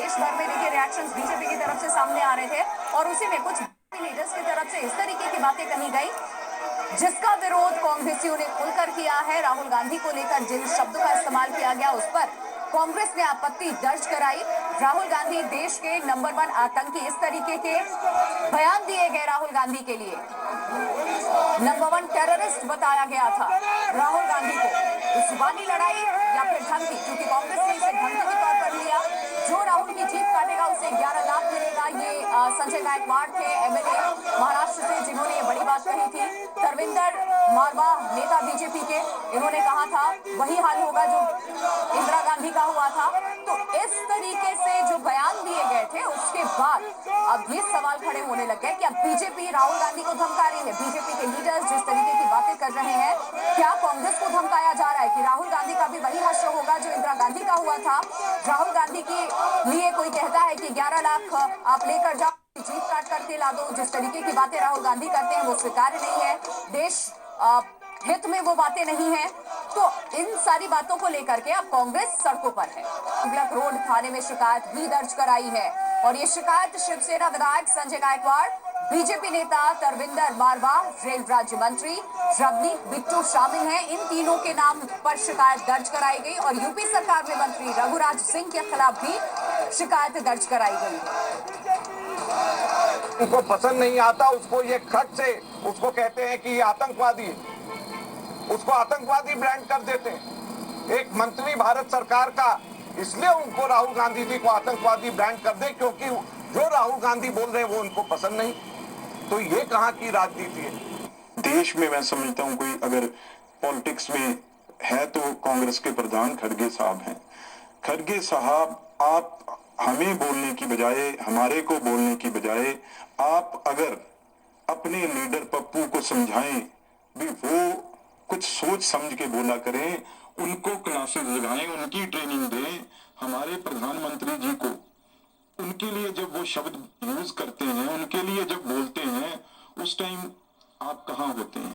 देश भर में देखिए रिएक्शंस बीजेपी की तरफ से सामने आ रहे थे और उसी में कुछ लीडर्स की तरफ से इस तरीके की बातें कही गई जिसका विरोध कांग्रेसियों ने खुलकर किया है। राहुल गांधी को लेकर जिन शब्दों का इस्तेमाल किया गया उस पर कांग्रेस ने आपत्ति दर्ज कराई। राहुल गांधी देश के नंबर 1 आतंकी, इस तरीके के बयान दिए गए राहुल गांधी के लिए। नंबर 1 टेररिस्ट बताया गया था राहुल गांधी को। जुबानी लड़ाई या फिर धमकी, क्योंकि कांग्रेस ने इसे धमकी के तौर पर लिया। जो राहुल की जीत काटेगा उसे 11 लाख मिलेगा। ये संजय गायकवाड़ थे एमएलए महाराष्ट्र से, जिन्होंने ये बड़ी बात कही थी। तरविंदर मारवा नेता बीजेपी के, इन्होंने कहा था वही हाल होगा जो इंदिरा गांधी का हुआ था। तो इस तरीके से जो बयान दिए गए थे उसके बाद अब ये सवाल खड़े होने लग गए कि अब बीजेपी राहुल गांधी को धमका रही है। बीजेपी के लीडर्स जिस तरीके की बातें कर रहे हैं, क्या कांग्रेस को धमकाया जा रहा है कि राहुल गांधी का भी वही हश्र होगा जो इंदिरा गांधी का हुआ था। राहुल गांधी के लिए कोई कहता है कि 11 लाख आप लेकर जाओ, जीत काट करके ला दो। जिस तरीके की बातें राहुल गांधी करते हैं वो स्वीकार्य नहीं है, देश हित में वो बातें नहीं है। तो इन सारी बातों को लेकर के अब कांग्रेस सड़कों पर है। तुगलक रोड थाने में शिकायत भी दर्ज कराई है और ये शिकायत शिवसेना विधायक संजय गायकवाड़, बीजेपी नेता तरविंदर मारवा, रेल राज्य मंत्री रवनी बिट्टू शामिल हैं। इन तीनों के नाम पर शिकायत दर्ज कराई गई और यूपी सरकार में मंत्री रघुराज सिंह के खिलाफ भी शिकायत दर्ज कराई गई। उनको पसंद नहीं आता, उसको ये खट से उसको कहते हैं कि ये आतंकवादी है, उसको आतंकवादी ब्रांड कर देते हैं। एक मंत्री भारत सरकार का, इसलिए उनको राहुल गांधी जी को आतंकवादी ब्रांड कर दे क्योंकि जो राहुल गांधी बोल रहे हैं वो उनको पसंद नहीं। तो ये कहाँ की राजनीति है। देश में मैं समझता हूँ कोई अगर पॉलिटिक्स में है तो कांग्रेस के प्रधान खड़गे साहब हैं। खड़गे साहब, आप हमें बोलने की बजाय, हमारे को बोलने की बजाय, आप अगर अपने लीडर पप्पू को समझाएं भी वो कुछ सोच समझ के बोला करें, उनको क्लासेस लगाएं, उनकी ट्रेनिंग दें। हमारे प्रधानमंत्री जी को उनके लिए जब वो शब्द यूज करते हैं, उनके लिए जब बोलते हैं, उस टाइम आप कहाँ होते हैं।